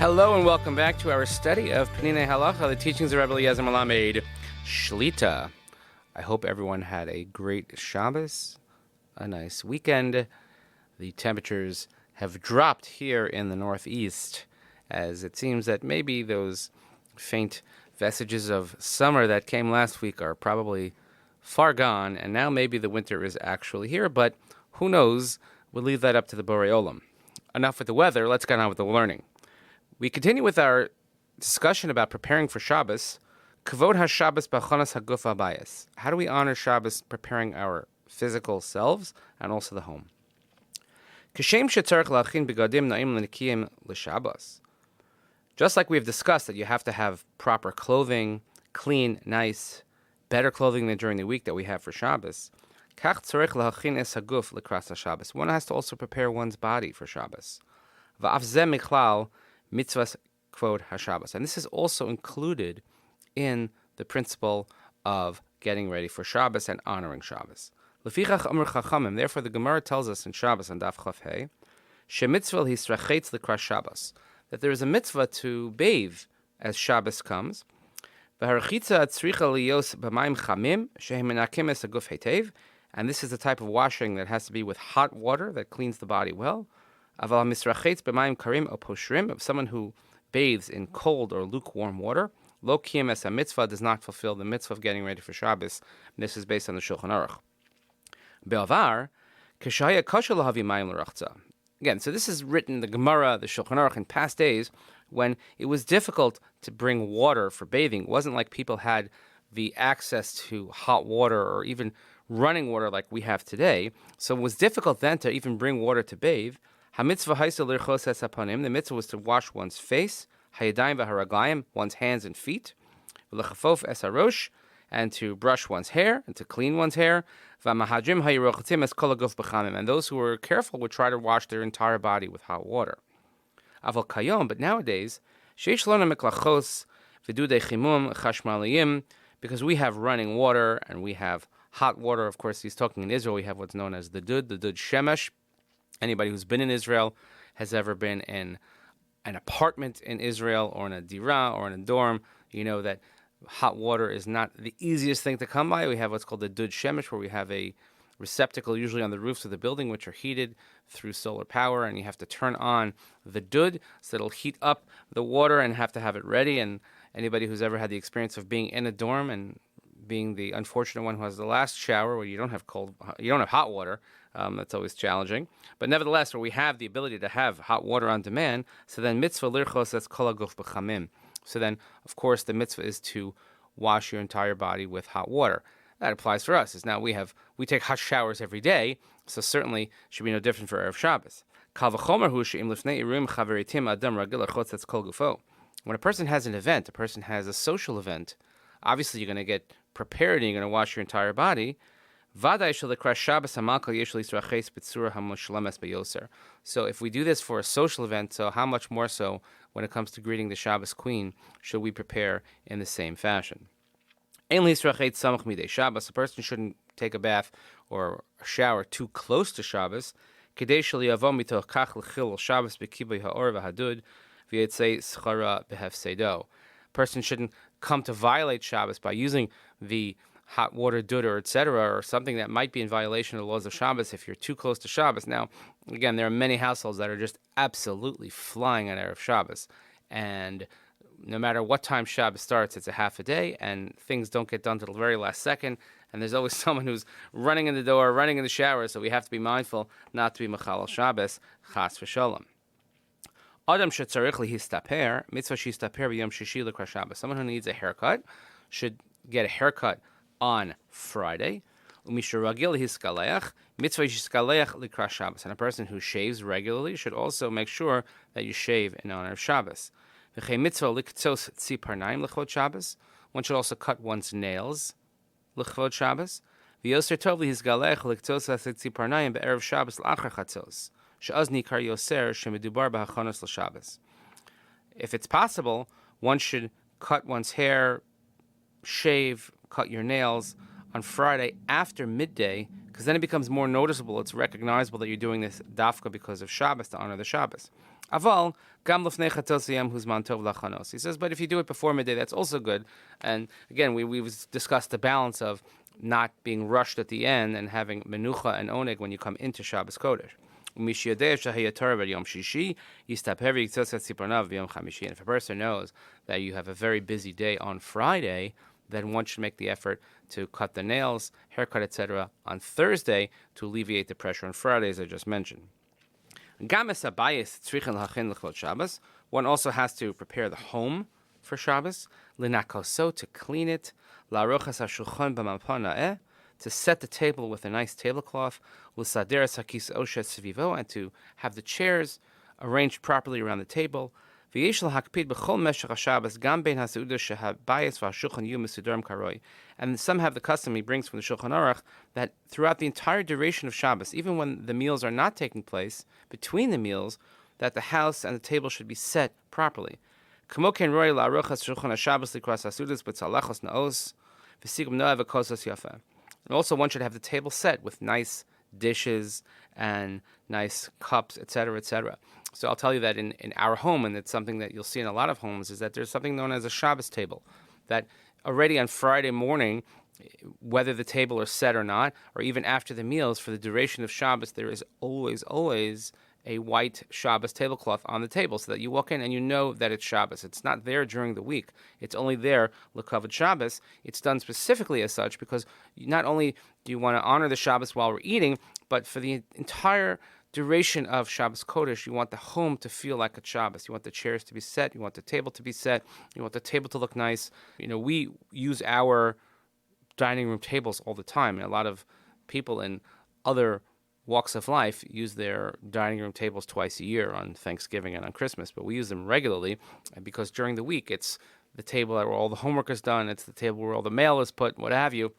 Hello and welcome back to our study of Peninei Halacha, the teachings of Rav Eliezer Melamed Shlit'a. I hope everyone had a great Shabbos, a nice weekend. The temperatures have dropped here in the Northeast, as it seems that maybe those faint vestiges of summer that came last week are probably far gone, and now maybe the winter is actually here, but who knows? We'll leave that up to the Borei Olam. Enough with the weather, let's get on with the learning. We continue with our discussion about preparing for Shabbos. Kavod HaShabbos b'achonas haguf habayis. How do we honor Shabbos preparing our physical selves and also the home? Kishem shetzarech la'achin begadim na'im l'nikiyim l'Shabbos. Just like we've discussed that you have to have proper clothing, clean, nice, better clothing than during the week that we have for Shabbos. Kach tzarech la'achin es haguf l'kras HaShabbos. One has to also prepare one's body for Shabbos. Va'af zeh michlal Mitzvot kvod HaShabbos. And this is also included in the principle of getting ready for Shabbos and honoring Shabbos. Lefichach amar chachamim. Therefore, the Gemara tells us in Shabbos on Daf Chaf Hey, shemitzvah hisrachetz likras Shabbos, that there is a mitzvah to bathe as Shabbos comes. V'harachitza tzricha liyos b'mayim chamim shehemenakim es haguf heitev. And this is the type of washing that has to be with hot water that cleans the body well. Aval misrachetz b'mayim karim o poshrim, of someone who bathes in cold or lukewarm water. Lo kiyem es mitzvah, does not fulfill the mitzvah of getting ready for Shabbos. And this is based on the Shulchan Aruch. Be'avar k'shaya kosher lahavi mayim l'rachza. Again, so this is written in the Gemara, the Shulchan Aruch, in past days when it was difficult to bring water for bathing. It wasn't like people had the access to hot water or even running water like we have today. So it was difficult then to even bring water to bathe. The mitzvah was to wash one's face, one's hands and feet, and to brush one's hair and to clean one's hair. And those who were careful would try to wash their entire body with hot water. But nowadays, because we have running water and we have hot water, of course, he's talking in Israel, we have what's known as the dud shemesh. Anybody who's been in Israel, has ever been in an apartment in Israel or in a dira or in a dorm, you know that hot water is not the easiest thing to come by. We have what's called the dud shemesh, where we have a receptacle usually on the roofs of the building, which are heated through solar power, and you have to turn on the dud so it'll heat up the water and have to have it ready. And anybody who's ever had the experience of being in a dorm and being the unfortunate one who has the last shower where you don't have hot water, that's always challenging. But nevertheless, where we have the ability to have hot water on demand, so then mitzvah lirchos, that's kol haguf b'chamim. So then, of course, the mitzvah is to wash your entire body with hot water. That applies for us. Is now we take hot showers every day, so certainly should be no different for Erev Shabbos. Kal v'chomer hu she'im lifnei irim chaveritim adam ragil achotz, that's kol gufo. When a person has an event, a person has a social event, obviously you're going to get prepared and you're going to wash your entire body. So if we do this for a social event, so how much more so when it comes to greeting the Shabbos queen should we prepare in the same fashion? A person shouldn't take a bath or a shower too close to Shabbos. Person shouldn't come to violate Shabbos by using the hot water dud or etc., or something that might be in violation of the laws of Shabbos if you're too close to Shabbos. Now, again, there are many households that are just absolutely flying on Erev Shabbos, and no matter what time Shabbos starts, it's a half a day, and things don't get done till the very last second, and there's always someone who's running in the door, running in the shower, so we have to be mindful not to be mechalel Shabbos, chas v'sholem. Adam shetzarich lihistaper, mitzvah shistaper b'yom shishi l'kras Shabbos. Someone who needs a haircut should get a haircut on Friday. Umishuragil hiskaleach, mitzvah shiskaleach l'kras Shabbos. And a person who shaves regularly should also make sure that you shave in honor of Shabbos. V'chei mitzvah liktzos tziparnaim l'chvod Shabbos. One should also cut one's nails l'chvod Shabbos. V'yoser tov lihiskaleach liktzos tziparnaim be'erev Shabbos l'achar chatzos. She'az nikar yoser shemedubar b'hachonos l'Shabbos. If it's possible, one should cut one's hair, shave, cut your nails on Friday after midday, because then it becomes more noticeable. It's recognizable that you're doing this dafka because of Shabbos, to honor the Shabbos. Aval, gam lefnei chatzos hayom huzman tov lachanos. He says, but if you do it before midday, that's also good. And again, we discussed the balance of not being rushed at the end and having menucha and oneg when you come into Shabbos Kodesh. And if a person knows that you have a very busy day on Friday, then one should make the effort to cut the nails, haircut, etc. on Thursday to alleviate the pressure on Friday, as I just mentioned. One also has to prepare the home for Shabbos, to clean it, to set the table with a nice tablecloth, and to have the chairs arranged properly around the table. And some have the custom, he brings from the Shulchan Aruch, that throughout the entire duration of Shabbos, even when the meals are not taking place, between the meals, that the house and the table should be set properly. And also, one should have the table set with nice dishes and nice cups, etc., etc. So I'll tell you that in our home, and it's something that you'll see in a lot of homes, is that there's something known as a Shabbos table, that already on Friday morning, whether the table is set or not, or even after the meals, for the duration of Shabbos, there is always a white Shabbos tablecloth on the table, so that you walk in and you know that it's Shabbos. It's not there during the week. It's only there l'kavod Shabbos. It's done specifically as such because not only do you want to honor the Shabbos while we're eating, but for the entire duration of Shabbos Kodesh, you want the home to feel like a Shabbos. You want the chairs to be set. You want the table to be set. You want the table to look nice. We use our dining room tables all the time, and a lot of people in other walks of life use their dining room tables twice a year on Thanksgiving and on Christmas, but we use them regularly because during the week it's the table where all the homework is done, it's the table where all the mail is put, what have you.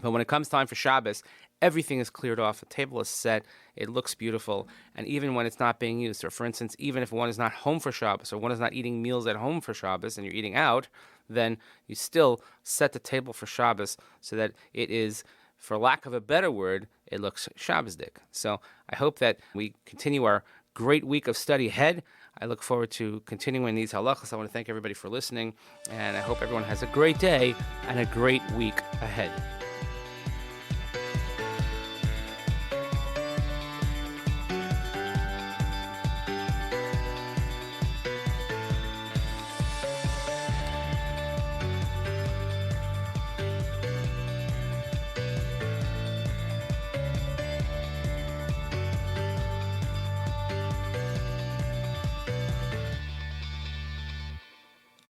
But when it comes time for Shabbos, everything is cleared off, the table is set, it looks beautiful, and even when it's not being used, or for instance, even if one is not home for Shabbos, or one is not eating meals at home for Shabbos, and you're eating out, then you still set the table for Shabbos so that it is, for lack of a better word, it looks Shabbosdik. So I hope that we continue our great week of study ahead. I look forward to continuing these halachas. I want to thank everybody for listening, and I hope everyone has a great day and a great week ahead.